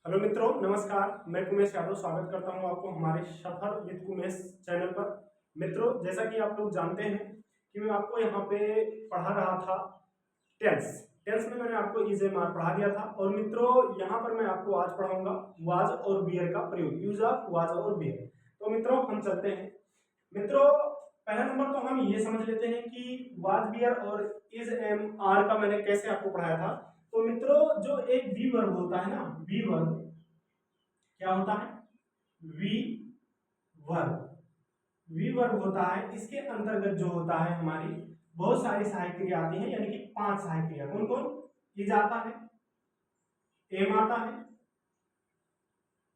Hello मित्रों, नमस्कार। मैं कुमेश यादव स्वागत करता हूं आपको हमारे सफर विद कुमेश चैनल पर। मित्रों, जैसा कि आप लोग जानते हैं कि मैं आपको यहाँ पे पढ़ा रहा था टेंस। टेंस में मैंने आपको इज एम आर पढ़ा दिया था। और मित्रों, यहाँ पर मैं आपको आज पढ़ाऊंगा वाज और बियर का प्रयोग, यूज ऑफ वाज और बियर। तो मित्रों, हम चलते हैं। मित्रों, पहला नंबर तो हम ये समझ लेते हैं कि वाज बियर और इज एम आर का मैंने कैसे आपको पढ़ाया था। तो मित्रों, जो एक वी वर्ब होता है ना, वी वर्ब क्या होता है? We verb. वी वर्ब होता है, इसके अंतर्गत जो होता है हमारी बहुत सारी सहायक क्रिया आती है, यानी कि 5 सहायक क्रिया। कौन कौन? इज आता है, एम आता है,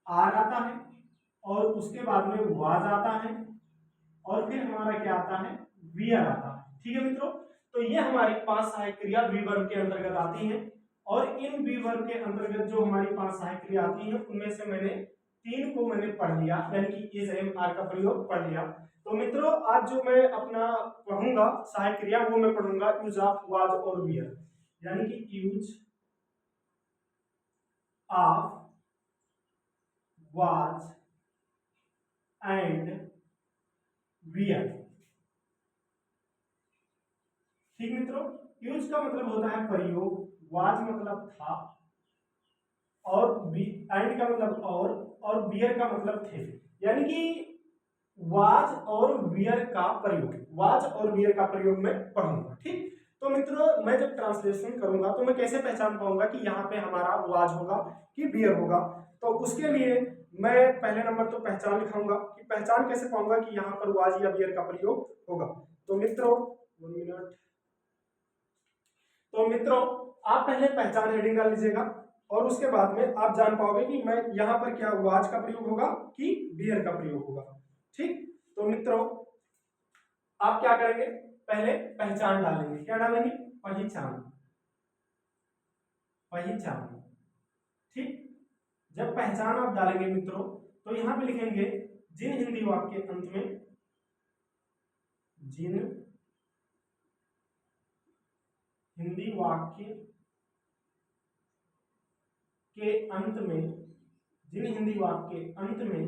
आर आता है, और उसके बाद में वाज आता है, और फिर हमारा क्या आता है? वियर आता है। ठीक है मित्रों, तो ये हमारी 5 सहायक क्रिया वी वर्ब के अंतर्गत आती हैं। और इन वी वर्ब के अंतर्गत जो हमारी 5 सहायक क्रिया आती हैं, उनमें से मैंने 3 को मैंने पढ़ लिया, यानी कि इज एम आर का प्रयोग पढ़ लिया। तो मित्रों, आज जो मैं अपना पढ़ूंगा सहायक क्रिया, वो मैं पढ़ूंगा यूज ऑफ वाज और वियर, यानी कि use of was and wear. ठीक मित्रों, यूज का मतलब होता है प्रयोग, वाज मतलब था, और एंड का मतलब और बियर का मतलब थे, यानी कि वाज और वियर का प्रयोग, वाज और वियर का प्रयोग मैं पढ़ूंगा। ठीक, तो मित्रों, मैं जब ट्रांसलेशन करूंगा तो मैं कैसे पहचान पाऊंगा कि यहाँ पे हमारा वाज होगा कि बियर होगा? तो उसके लिए मैं पहले नंबर तो पहचान लिखाऊंगा कि पहचान कैसे पाऊंगा कि यहाँ पर वाज या बियर का प्रयोग होगा। तो मित्रों, 1 मिनट। तो मित्रों, आप पहले पहचान हेडिंग डाल लीजिएगा, और उसके बाद में आप जान पाओगे कि मैं यहाँ पर क्या वाज का प्रयोग होगा कि बियर का प्रयोग होगा। ठीक, तो मित्रों, आप क्या करेंगे? पहले पहचान डालेंगे। क्या डालेंगे? पहचान, पहचान। ठीक, जब पहचान आप डालेंगे मित्रों, तो यहां पे लिखेंगे जिन हिंदी वाक्य के अंत में, जिन हिंदी वाक्य के अंत में, जिन हिंदी वाक्य के अंत में,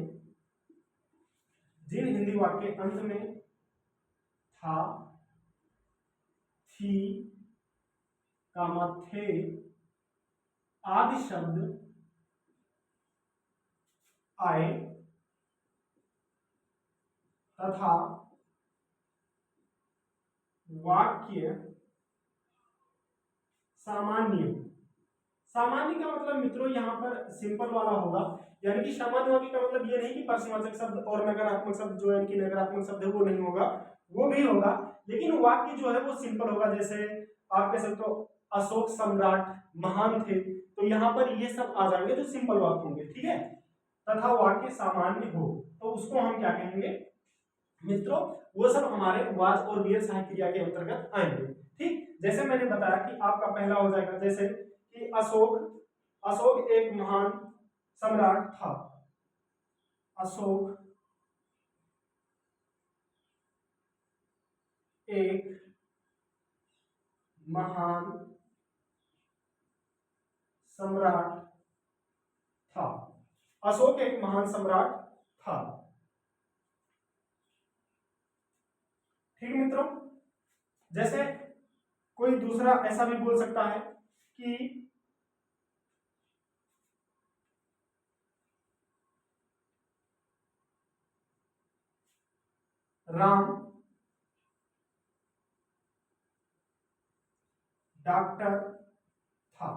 जिन हिंदी वाक्य के अंत में था, थी, कामा थे आदि शब्द आए, तथा वाक्य सामान्य। सामान्य का मतलब मित्रों यहाँ पर सिंपल वाला होगा, यानी कि सामान्य वाक्य का मतलब ये नहीं कि प्रश्नवाचक शब्द और नकारात्मक शब्द जो है कि नकारात्मक शब्द है वो नहीं होगा, वो भी होगा, लेकिन वाक्य जो है वो सिंपल होगा। जैसे आप कह सकते हो अशोक सम्राट महान थे, तो यहाँ पर ये सब आ जाएंगे जो सिंपल वाक्य होंगे। ठीक है, तथा वाक्य सामान्य हो, तो उसको हम क्या कहेंगे मित्रों? वो सब हमारे वाज और बियर सहायक क्रिया के अंतर्गत आएंगे। ठीक, जैसे मैंने बताया कि आपका पहला हो जाएगा, जैसे कि अशोक, अशोक एक महान सम्राट था। अशोक एक महान सम्राट था। अशोक एक महान सम्राट था। ठीक मित्रों, जैसे कोई दूसरा ऐसा भी बोल सकता है कि राम डॉक्टर था।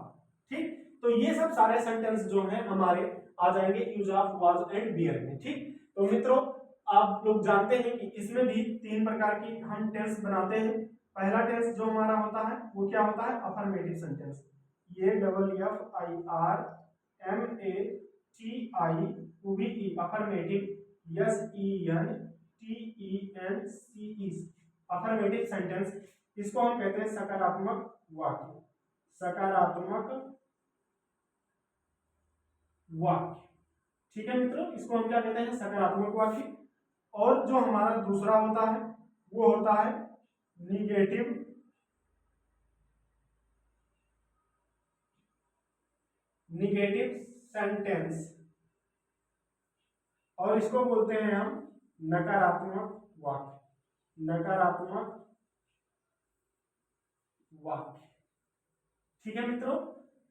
ठीक, तो ये सब सारे सेंटेंस जो हैं हमारे आ जाएंगे use of was and were में। ठीक, तो मित्रों, आप लोग जानते हैं कि इसमें भी 3 प्रकार की हम टेंस बनाते हैं। पहला टेंस जो हमारा होता है वो क्या होता है? Affirmative sentence. ये double F I R M A T I V E, affirmative, S E N T E N C E, affirmative sentence. इसको हम कहते हैं सकारात्मक वाक्य, सकारात्मक वाक्य। ठीक है मित्रों, इसको हम क्या कहते हैं? सकारात्मक वाक्य। और जो हमारा दूसरा होता है वो होता है निगेटिव, निगेटिव सेंटेंस, और इसको बोलते हैं हम नकारात्मक वाक्य। नकारात्मक वाक्य, ठीक है मित्रों।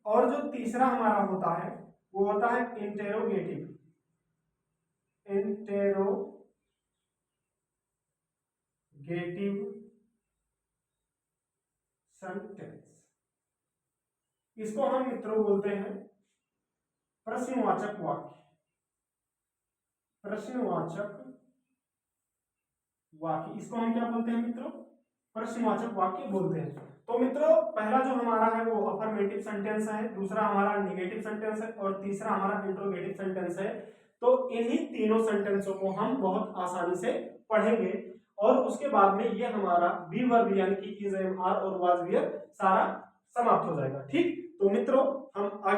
और जो तीसरा हमारा होता है वो होता है इंटेरोगेटिव। इंटेरोगेटिव सेंटेंस, इसको हम मित्रों बोलते हैं प्रश्नवाचक वाक्य। प्रश्नवाचक वाक्य, इसको हम क्या बोलते हैं मित्रों? प्रश्नवाचक वाक्य बोलते हैं। तो मित्रों पहला जो हमारा है वो अफर्मेटिव सेंटेंस है, दूसरा हमारा निगेटिव सेंटेंस है, और तीसरा हमारा इंट्रोगेटिव सेंटेंस है। तो इन्हीं तीनों सेंटेंसों को हम बहुत आसानी से पढ़ेंगे, और उसके बाद में ये हमारा बी वर्ब यानी कि इज, एम, आर और वाज, वियर सारा समाप्त हो जाएगा। ठीक, तो मित्रों हम आगे